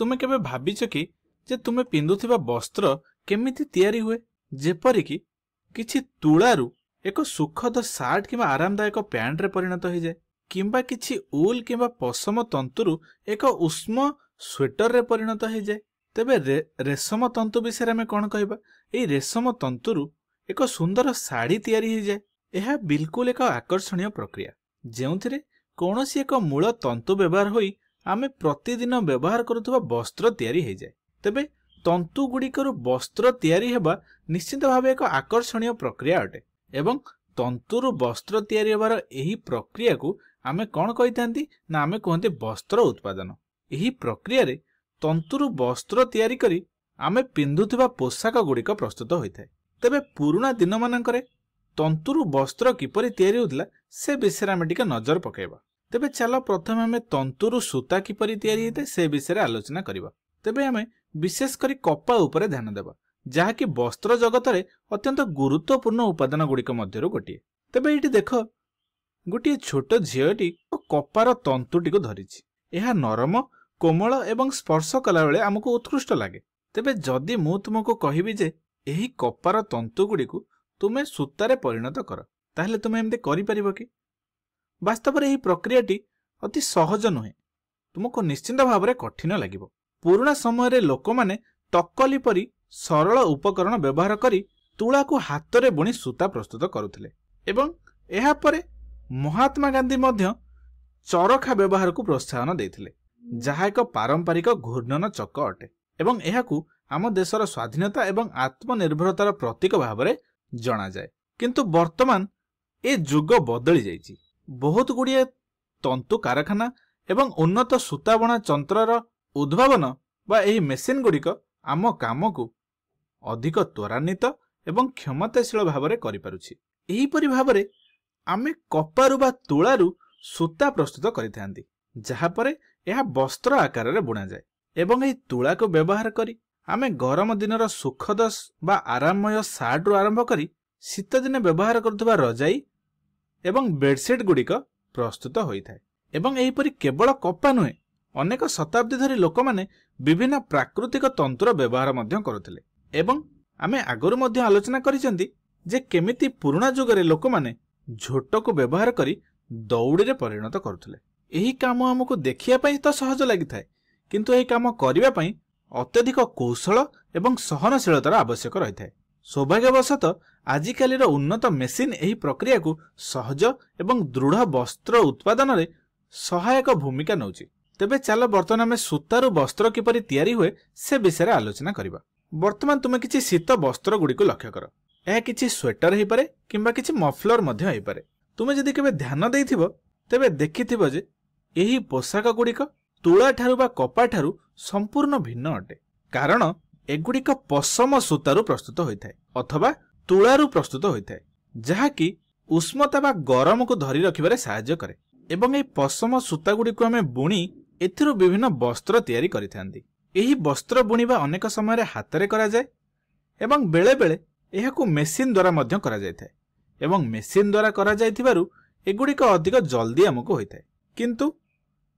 तुमे केबे भाबिछ कि जे तुमे पिंधुथिबा वस्त्र केमिति तयारी हुए जेपरिक किछि तुलारू एक सुखद सार्ट किंबा आरामदायक पैंट रे परिणत हो जाए किंबा किछि उल किंबा पशम तंतुरू एक उष्म स्वेटर रे परिणत हो जाए। तेबे रेशम तंतु विषय में कौन कहबा एई रेशम तंतुरू एक सुंदर साड़ी तयारी हो जाए। यह बिल्कुल एक आकर्षणीय प्रक्रिया जेउथिरे कौनसी एक मूल तंतु व्यवहार होई आमे प्रतिदिन व्यवहार करुवा वस्त्र तयारी हो जाए। तेबे तंतु गुड़िकर वस्त्र तयारी हेबा निश्चित भाव एक आकर्षणीय प्रक्रिया अटे एवं तंतुरु वस्त्र तयारी हेबार एही प्रक्रिया को आमे कौन कहितांती ना आमे कहते वस्त्र उत्पादन। एही प्रक्रिया रे तंतुरु वस्त्र तयारी करी आमे पिंधुथिबा पोशाक गुड़िक प्रस्तुत होइथाय। तेबे पुराना दिन मानकरे तंतुरु वस्त्र किपरि तयारी होतला से विषय आमे टिके नजर पकेबा। तेबे चलो प्रथम आमे तंतुरु सूता किपरि तयारी होइते से विषय आलोचना करिबा। तेबे आमे विशेष करी कपा उपरे ध्यान देबा जहा कि वस्त्र जगत रे अत्यंत गुरुत्वपूर्ण उपादान गुड़िक मध्यरु गोटिए। तेबे एठी देख गोटिए छोट झियटी कपार तंतुटी को धरिछि। यह नरम कोमल एवं स्पर्श कला बेले आमको उत्कृष्ट लगे। तेबे जदि मु तुमको कहिबि जे एही कपार तंतु गुड़िक तुमे सूतारे परिणत कर ताहले तुमे एमते करि परिबो कि? वास्तव में एही प्रक्रियाटी अति सहज नुहे, तुमको निश्चिंत भाव में कठिन लागिबो। पुराना समय रे लोक माने टक्कली परी सरल उपकरण व्यवहार करी तुला को हाथ रे बुणी सूता प्रस्तुत करुथिले एवं एहा परे महात्मा गांधी मध्य चरखा व्यवहार को प्रोत्साहन देथिले जहा एक पारंपरिक घूर्णन चक अटे एवं एहाकू आम देशर स्वाधीनता एवं आत्मनिर्भरतार प्रतीक भाव में जना जाए। किंतु वर्तमान ए जुग बदली जाइछि। बहुत गुड़िए तंतु कारखाना एवं उन्नत सूता बना तंत्रर उद्भावन बा एही मेसिन गुड़िक आम काम को अधिक त्वरान्वित एवं क्षमताशील भाव में करिपारुछि। एही परि भाव में आमे कपारू बा तुलारू सूता प्रस्तुत करिथांती जहा परे यह वस्त्र आकार रे बुना जाए एवं एही तुला को व्यवहार करी आमे गरम दिनर सुखद बा आराममय सार्ट रु आरंभ करी शीत दिन व्यवहार करुवा रजाई एवं बेडसीट गुड़िक प्रस्तुत होइथाय। एवं एही परि केवल कपा नुहे अनेक शताब्दी धरी लोक माने विभिन्न प्राकृतिक तंतुर व्यवहार मध्य करुथिले एवं आमे आगरु मध्य आलोचना करिसेंती जे केमिति पुराना जुगरे लोक माने झोट को व्यवहार करी दौड़ी रे परिणत करुथिले। एही काम हमको देखिया पई तो सहज लागिथाय किंतु एही काम करिवा पई अत्यधिक कौशल एवं सहनशीलतार आवश्यक रहिथाय। सौभाग्यवशत आजिकालीर उन्नत मेसिन एही प्रक्रिया को सहज एवं दृढ़ वस्त्र उत्पादन रे सहायक भूमिका नौछि। तेबे चलो वर्तमान आमे सूतारू वस्त्र किपरि तयारी हुए से विषय आलोचना करिबा। वर्तमान तुमे किछि शीत वस्त्र गुड़ी को लक्ष्य कर। यह किछि स्वेटर हो पारे किंबा किछि मफलर मध्य हो पारे। तुमे जदि केबे ध्यान देइथिबो तेबे देखिथिबो जे एही पोशाक गुड़िक तुला ठारू बा कपा ठारू संपूर्ण भिन्न अटे कारण एगुड़िक पशम सूतारू प्रस्तुत होइथाय अथवा तुलारू प्रस्तुत होइथाय जहा कि उष्णता बा गरम को धरी रखिबारे सहायता करे एवं एही पशम सूता गुड़ी को आमे बुणी एथिरु विभिन्न वस्त्र तयारी करिथांती। एही वस्त्र बुणीबा अनेक समय हाथ करा जाए एवं बेले बेले एहाकू मेसिन द्वारा मध्य करा जायथाय एवं मेसिन द्वारा करा जायथिबारु एगुड़िक अधिक जल्दी आमको होइथाय। किंतु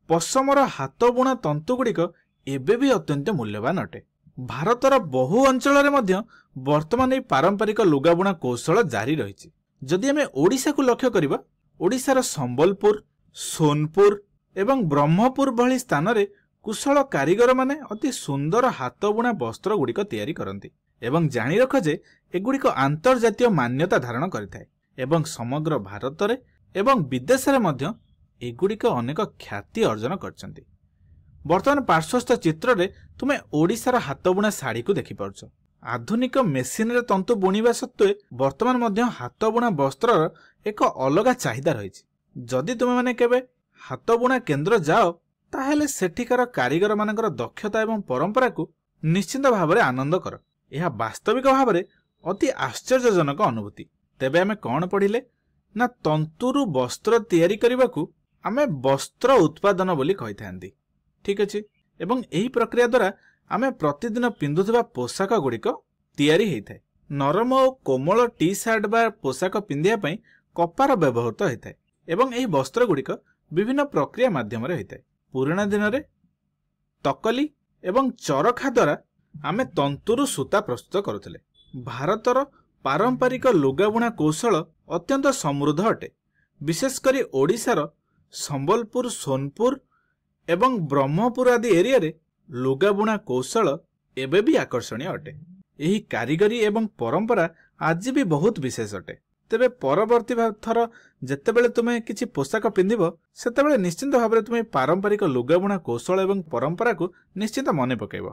पशमर हाथ बुणा तंतु गुड़िक एबे भी अत्यंत मूल्यवान अटे। भारतर बहु अंचल मध्य वर्तमान पारंपरिक लुगाबुणा कौशल जारी रही। जदि आमे ओडिशा को लक्ष्य करिबा ओडिशार संबलपुर सोनपुर एवं ब्रह्मपुर भली स्थान रे कुशल कारीगर माने अति सुंदर हाथ बुणा वस्त्र गुड़िक तैयारी करती एवं जानी रख जे एगुड़िक आंतर्जातीय मान्यता धारण करिथाय एवं समग्र भारत रे एवं विदेश रे मध्य एगुड़िक अनेक ख्याति अर्जन करछंती। वर्तमान पार्श्वस्थ चित्र रे तुमे ओडिशार हाथ बुणा साड़ी को देखि पारछ। आधुनिक मेसिन रे तंतु बुणीबा सत्वे वर्तमान मध्य हाथ बुणा वस्त्र एक अलग चाहिदा रहिछि। जदि तुमे माने केबे हाथ बुणा केंद्र जाओ ताहेले सेठिकार कारीगर मानकर दक्षता एवं परंपरा को निश्चित भाव में आनंद कर। यह वास्तविक भाव में अति आश्चर्यजनक अनुभूति। तेबे आमे कौन पढ़िले ना तंतुरु वस्त्र तैयारी करने को आमे वस्त्र उत्पादन बोली कहि थांती। ठीक अछि एवं एही प्रक्रिया द्वारा आमे प्रतिदिन पिंधुथिबा पोशाक गुड़िक तैयारी होइथाय। नरम और कोमल टी शर्ट बा पोशाक पिंधिया पई कपार व्यवहृत होइथाय एवं एही वस्त्र गुड़िक विभिन्न प्रक्रिया माध्यम रे होइथाय। पुराना दिन रे तकली ଏବଂ ଚରଖା ଦ୍ୱାରା ଆମେ ତନ୍ତୁରୁ ସୂତା ପ୍ରସ୍ତୁତ କରୁଥିଲେ। ଭାରତର ପାରମ୍ପରିକ ଲୁଗାବୁଣା କୌଶଳ ଅତ୍ୟନ୍ତ ସମୃଦ୍ଧ ଅଟେ। ବିଶେଷ କରି ଓଡ଼ିଶାର ସମ୍ବଲପୁର, ସୋନପୁର ଏବଂ ବ୍ରହ୍ମପୁର ଆଦି ଏରିଆରେ ଲୁଗାବୁଣା କୌଶଳ ଏବେ ବି ଆକର୍ଷଣୀୟ ଅଟେ। ଏହି କାରିଗରୀ ଏବଂ ପରମ୍ପରା ଆଜି ବି ବହୁତ ବିଶେଷ ଅଟେ। ତେବେ ପରବର୍ତ୍ତୀ ଥର ଯେତେବେଳେ ତୁମେ କିଛି ପୋଷାକ ପିନ୍ଧିବ ସେତେବେଳେ ନିଶ୍ଚିନ୍ତ ଭାବରେ ତୁମେ ପାରମ୍ପରିକ ଲୁଗାବୁଣା କୌଶଳ ଏବଂ ପରମ୍ପରାକୁ ନିଶ୍ଚିନ୍ତ ମନେ ପକାଇବ।